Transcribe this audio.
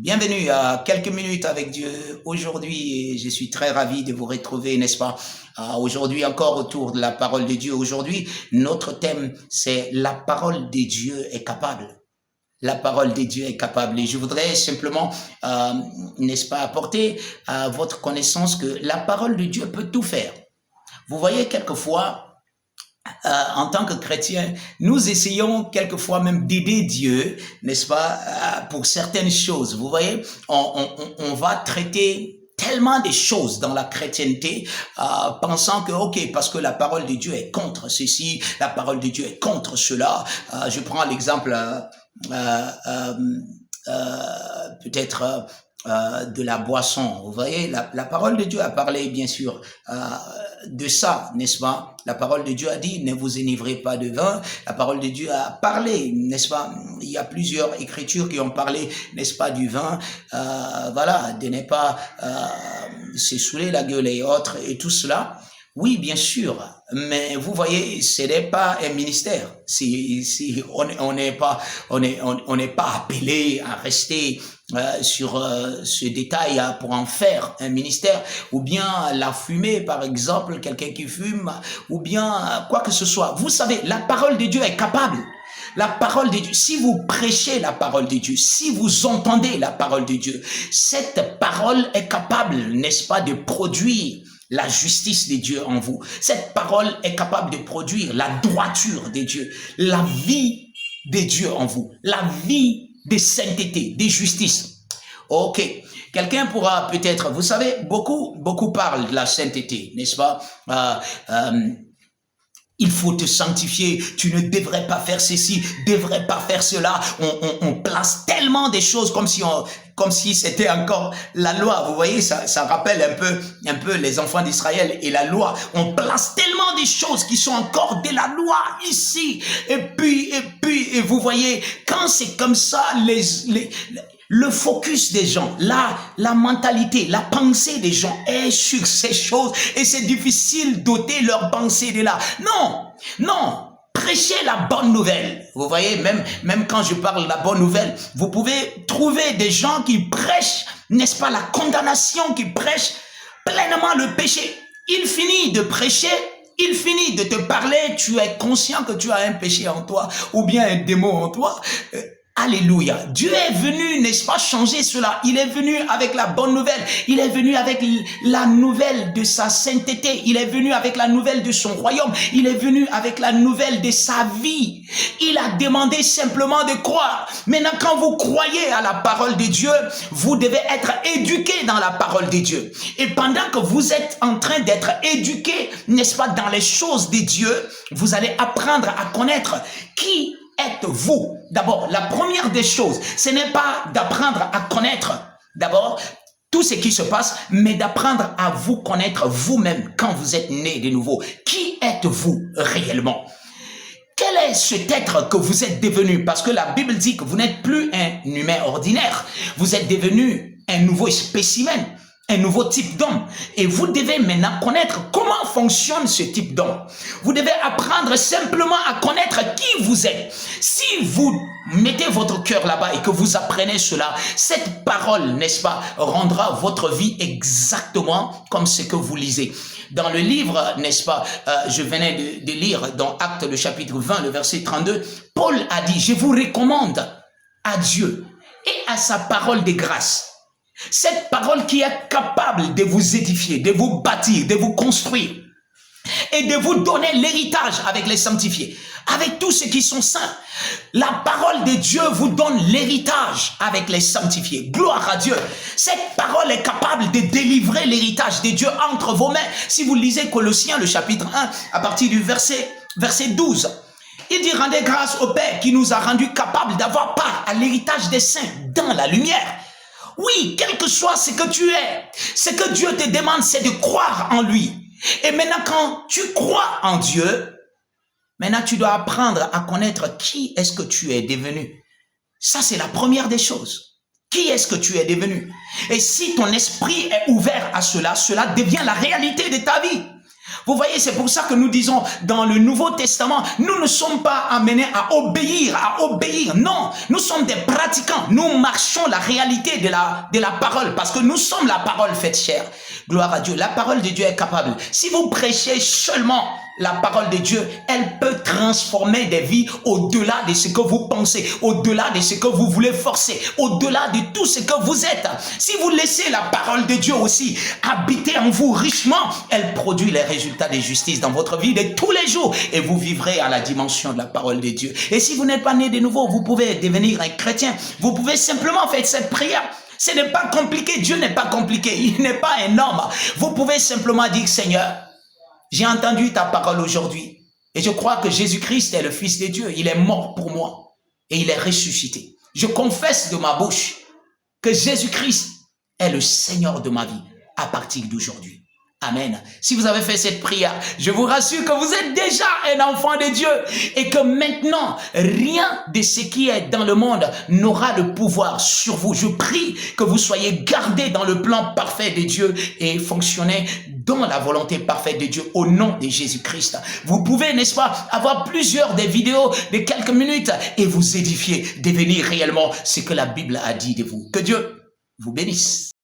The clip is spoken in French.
Bienvenue à quelques minutes avec Dieu aujourd'hui et je suis très ravi de vous retrouver, n'est-ce pas? Aujourd'hui encore autour de la parole de Dieu. Aujourd'hui, notre thème, c'est la parole de Dieu est capable. La parole de Dieu est capable. Et je voudrais simplement, n'est-ce pas, apporter à votre connaissance que la parole de Dieu peut tout faire. Vous voyez, quelquefois, en tant que chrétien, nous essayons quelquefois même d'aider Dieu, n'est-ce pas, pour certaines choses. Vous voyez, on va traiter tellement de choses dans la chrétienté, pensant que, ok, parce que la parole de Dieu est contre ceci, la parole de Dieu est contre cela. Je prends l'exemple peut-être de la boisson. Vous voyez, la parole de Dieu a parlé, bien sûr, de ça, n'est-ce pas? La parole de Dieu a dit, ne vous enivrez pas de vin. La parole de Dieu a parlé, n'est-ce pas? Il y a plusieurs écritures qui ont parlé, n'est-ce pas, du vin. Voilà, de ne pas se saouler la gueule et autres et tout cela. Oui, bien sûr, mais vous voyez, ce n'est pas un ministère. Si on n'est pas, on n'est pas appelé à rester sur ce détail pour en faire un ministère, ou bien la fumée, par exemple, quelqu'un qui fume, ou bien quoi que ce soit. Vous savez, la parole de Dieu est capable. La parole de Dieu, si vous prêchez la parole de Dieu, si vous entendez la parole de Dieu, cette parole est capable, n'est-ce pas, de produire la justice de Dieu en vous. Cette parole est capable de produire la droiture de Dieu, la vie de Dieu en vous, la vie de sainteté, de justice. Ok, quelqu'un pourra peut-être, vous savez, beaucoup parlent de la sainteté, n'est-ce pas? Il faut te sanctifier, tu ne devrais pas faire ceci, devrais pas faire cela. On place tellement des choses comme si c'était encore la loi. Vous voyez, ça rappelle un peu les enfants d'Israël et la loi. On place tellement des choses qui sont encore de la loi ici. Et puis, vous voyez, quand c'est comme ça, le focus des gens, la mentalité, la pensée des gens est sur ces choses et c'est difficile d'ôter leur pensée de là. Non, prêchez la bonne nouvelle. Vous voyez, même quand je parle de la bonne nouvelle, vous pouvez trouver des gens qui prêchent, n'est-ce pas, la condamnation, qui prêchent pleinement le péché. Il finit de prêcher, il finit de te parler, tu es conscient que tu as un péché en toi ou bien un démon en toi. Alléluia. Dieu est venu, n'est-ce pas, changer cela. Il est venu avec la bonne nouvelle. Il est venu avec la nouvelle de sa sainteté. Il est venu avec la nouvelle de son royaume. Il est venu avec la nouvelle de sa vie. Il a demandé simplement de croire. Maintenant, quand vous croyez à la parole de Dieu, vous devez être éduqué dans la parole de Dieu. Et pendant que vous êtes en train d'être éduqué, n'est-ce pas, dans les choses de Dieu, vous allez apprendre à connaître qui êtes-vous. D'abord, la première des choses, ce n'est pas d'apprendre à connaître d'abord tout ce qui se passe, mais d'apprendre à vous connaître vous-même quand vous êtes né de nouveau. Qui êtes-vous réellement? Quel est cet être que vous êtes devenu? Parce que la Bible dit que vous n'êtes plus un humain ordinaire. Vous êtes devenu un nouveau spécimen, un nouveau type d'homme. Et vous devez maintenant connaître comment fonctionne ce type d'homme. Vous devez apprendre simplement à connaître qui vous êtes. Si vous mettez votre cœur là-bas et que vous apprenez cela, cette parole, n'est-ce pas, rendra votre vie exactement comme ce que vous lisez. Dans le livre, n'est-ce pas, je venais de lire dans Actes le chapitre 20, le verset 32, Paul a dit, je vous recommande à Dieu et à sa parole de grâce. Cette parole qui est capable de vous édifier, de vous bâtir, de vous construire et de vous donner l'héritage avec les sanctifiés, avec tous ceux qui sont saints. La parole de Dieu vous donne l'héritage avec les sanctifiés. Gloire à Dieu. Cette parole est capable de délivrer l'héritage de Dieu entre vos mains. Si vous lisez Colossiens, le chapitre 1, à partir du verset 12, il dit, rendez grâce au Père qui nous a rendus capables d'avoir part à l'héritage des saints dans la lumière. Oui, quel que soit ce que tu es, ce que Dieu te demande, c'est de croire en lui. Et maintenant, quand tu crois en Dieu, maintenant tu dois apprendre à connaître qui est-ce que tu es devenu. Ça, c'est la première des choses. Qui est-ce que tu es devenu? Et si ton esprit est ouvert à cela, cela devient la réalité de ta vie. Vous voyez, c'est pour ça que nous disons dans le Nouveau Testament, nous ne sommes pas amenés à obéir. Non, nous sommes des pratiquants. Nous marchons la réalité de la parole parce que nous sommes la parole faite chair. Gloire à Dieu. La parole de Dieu est capable. Si vous prêchez seulement la parole de Dieu, elle peut transformer des vies au-delà de ce que vous pensez, au-delà de ce que vous voulez forcer, au-delà de tout ce que vous êtes. Si vous laissez la parole de Dieu aussi habiter en vous richement, elle produit les résultats de justice dans votre vie de tous les jours et vous vivrez à la dimension de la parole de Dieu. Et si vous n'êtes pas né de nouveau, vous pouvez devenir un chrétien. Vous pouvez simplement faire cette prière. Ce n'est pas compliqué. Dieu n'est pas compliqué. Il n'est pas un homme. Vous pouvez simplement dire, Seigneur, j'ai entendu ta parole aujourd'hui et je crois que Jésus-Christ est le Fils de Dieu. Il est mort pour moi et il est ressuscité. Je confesse de ma bouche que Jésus-Christ est le Seigneur de ma vie à partir d'aujourd'hui. Amen. Si vous avez fait cette prière, je vous rassure que vous êtes déjà un enfant de Dieu et que maintenant, rien de ce qui est dans le monde n'aura de pouvoir sur vous. Je prie que vous soyez gardés dans le plan parfait de Dieu et fonctionnez dans la volonté parfaite de Dieu au nom de Jésus-Christ. Vous pouvez, n'est-ce pas, avoir plusieurs des vidéos de quelques minutes et vous édifier, devenir réellement ce que la Bible a dit de vous. Que Dieu vous bénisse.